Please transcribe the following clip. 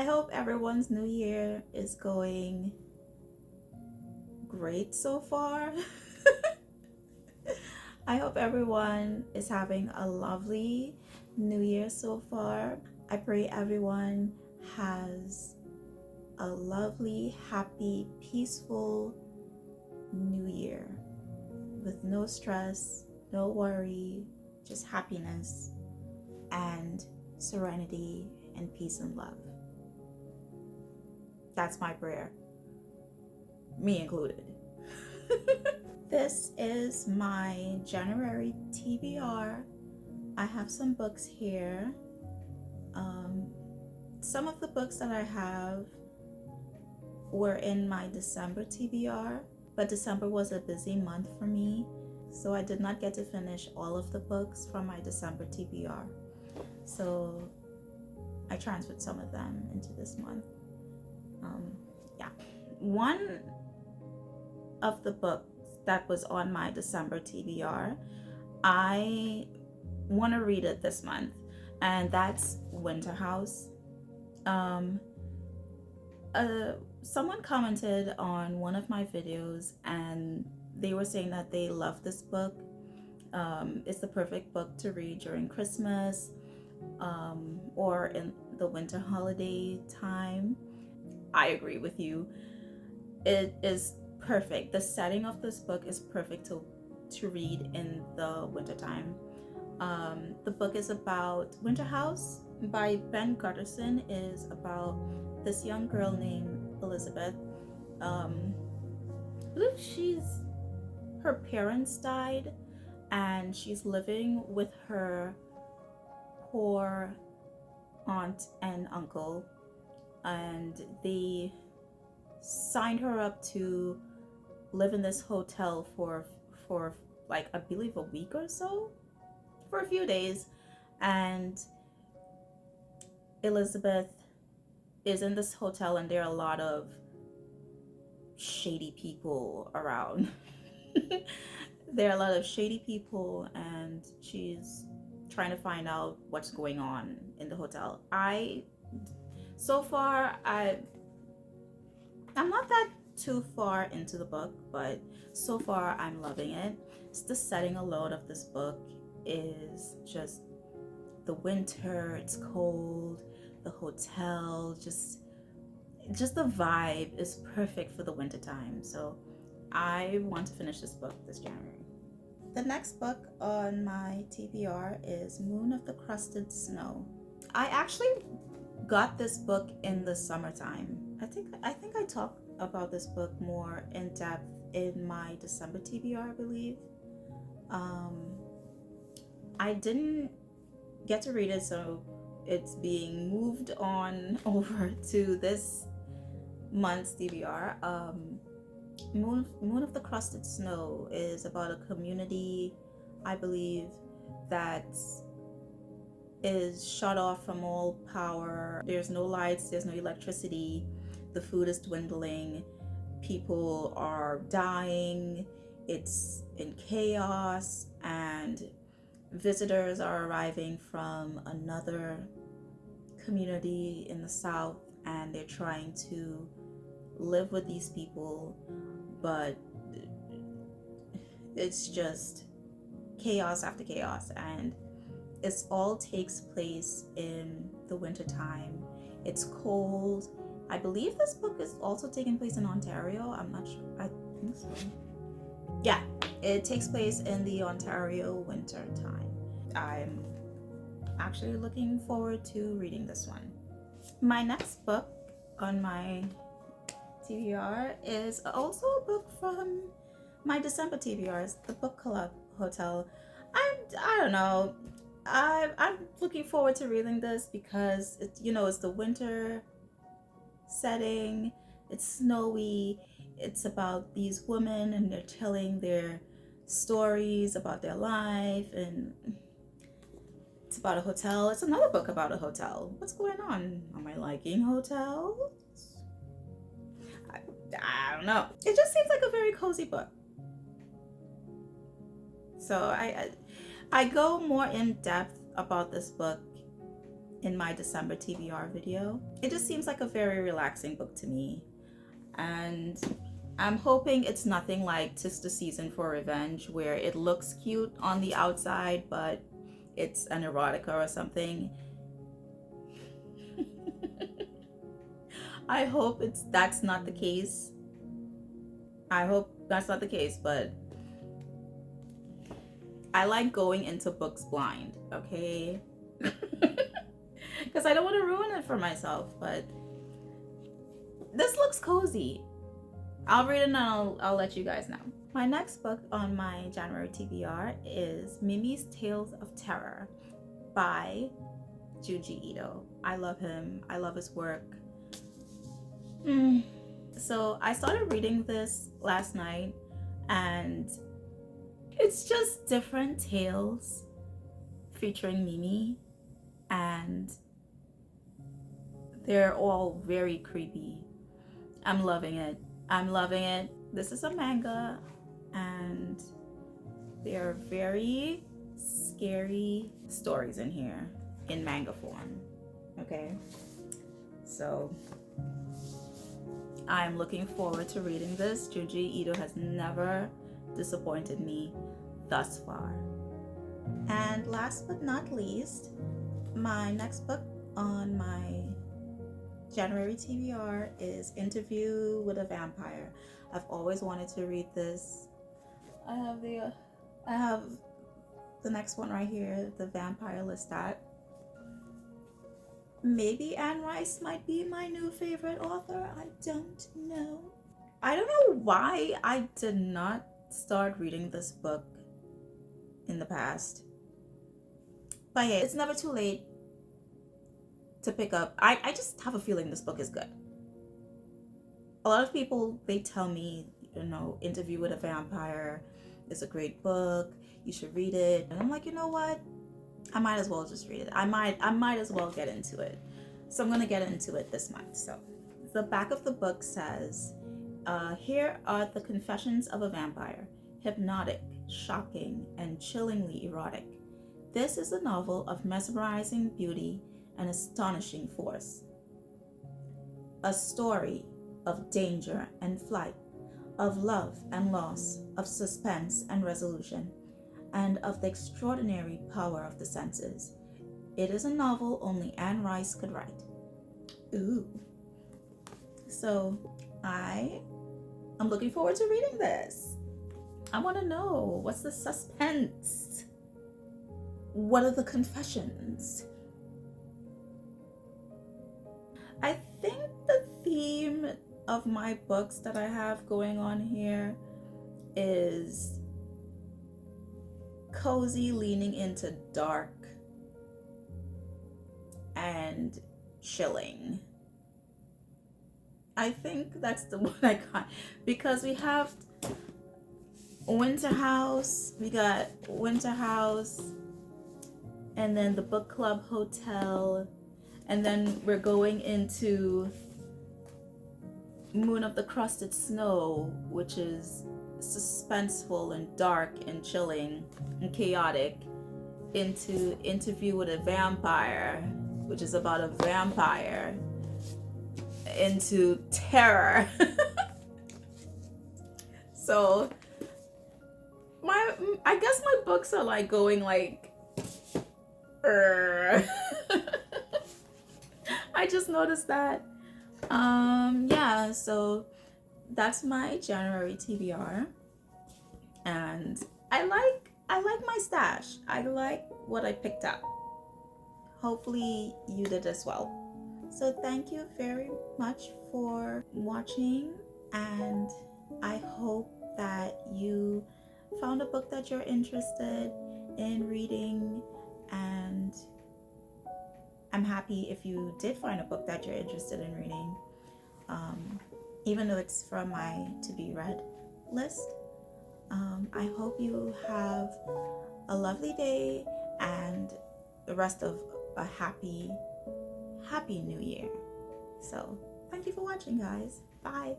I hope everyone's new year is going great so far. I hope everyone is having a lovely new year so far. I pray everyone has a lovely, happy, peaceful new year with no stress, no worry, just happiness and serenity and peace and love. That's my prayer, me included. This is my January TBR. I have some books here. Some of the books that I have were in my December TBR, but December was a busy month for me, so I did not get to finish all of the books from my December TBR. So I transferred some of them into this month. One of the books that was on my December TBR, I want to read it this month, and that's Winter House. Someone commented on one of my videos and they were saying that they love this book. It's the perfect book to read during Christmas or in the winter holiday time. I agree with you. It is perfect. The setting of this book is perfect to read in the wintertime. The book is about Winter House by Ben Gutterson. Is about this young girl named Elizabeth. I believe her parents died and she's living with her poor aunt and uncle, and they signed her up to live in this hotel for like I believe a week or so, for a few days. And Elizabeth is in this hotel and there are a lot of shady people around. There are a lot of shady people and she's trying to find out what's going on in the hotel. I'm not that too far into the book, but so far I'm loving it. It's the setting alone of this book is just the winter, it's cold, the hotel, just the vibe is perfect for the winter time. So I want to finish this book this January. The next book on my TBR is Moon of the Crusted Snow. I actually got this book in the summertime. I think I talked about this book more in depth in my December TBR, I believe. I didn't get to read it, so it's being moved on over to this month's TBR. Moon of the Crusted Snow is about a community, I believe, that is shut off from all power. There's no lights, there's no electricity, the food is dwindling, people are dying, it's in chaos, and visitors are arriving from another community in the south and they're trying to live with these people, but it's just chaos after chaos, and it all takes place in the winter time. It's cold. I believe this book is also taking place in Ontario. I'm not sure. I think so. Yeah, it takes place in the Ontario winter time. I'm actually looking forward to reading this one. My next book on my TBR is also a book from my December TBRs, The Book Club Hotel. I don't know. I'm looking forward to reading this because it's the winter setting. It's snowy. It's about these women and they're telling their stories about their life, and it's about a hotel. It's another book about a hotel. What's going on? Am I liking hotels? I don't know. It just seems like a very cozy book. So I go more in depth about this book in my December TBR video. It just seems like a very relaxing book to me, and I'm hoping it's nothing like 'Tis the Season for Revenge, where it looks cute on the outside but it's an erotica or something. I hope that's not the case. I hope that's not the case, but I like going into books blind, okay? Because I don't want to ruin it for myself, but this looks cozy. I'll read it and I'll let you guys know. My next book on my January TBR is Mimi's Tales of Terror by Junji Ito. I love him. I love his work. So I started reading this last night, and it's just different tales featuring Mimi, and they're all very creepy. I'm loving it. I'm loving it. This is a manga, and there are very scary stories in here in manga form. Okay? So I'm looking forward to reading this. Junji Ito has never disappointed me thus far. And last but not least, my next book on my January TBR is Interview with a Vampire. I've always wanted to read this. I have the next one right here, The Vampire Lestat. Maybe Anne Rice might be my new favorite author. I don't know. I don't know why I did not start reading this book in the past. But yeah, it's never too late to pick up. I just have a feeling this book is good. A lot of people, they tell me, Interview with a Vampire is a great book. You should read it. And I'm like, you know what? I might as well just read it. I might as well get into it. So I'm gonna get into it this month. So the back of the book says, here are the confessions of a vampire. Hypnotic, shocking, and chillingly erotic. This is a novel of mesmerizing beauty and astonishing force. A story of danger and flight, of love and loss, of suspense and resolution, and of the extraordinary power of the senses. It is a novel only Anne Rice could write. Ooh. So I'm looking forward to reading this. I want to know, what's the suspense? What are the confessions? I think the theme of my books that I have going on here is cozy, leaning into dark and chilling. I think that's the one I got, because we have Winter House, and then the Book Club Hotel, and then we're going into Moon of the Crusted Snow, which is suspenseful and dark and chilling and chaotic, into Interview with a Vampire, which is about a vampire, into terror. So I guess my books are like going like I just noticed that. Yeah, so that's my January TBR, and I like my stash. I like what I picked up. Hopefully you did as well. So thank you very much for watching, and I hope that you found a book that you're interested in reading, and I'm happy if you did find a book that you're interested in reading, even though it's from my to be read list. I hope you have a lovely day and the rest of a happy new year. So thank you for watching, guys. Bye.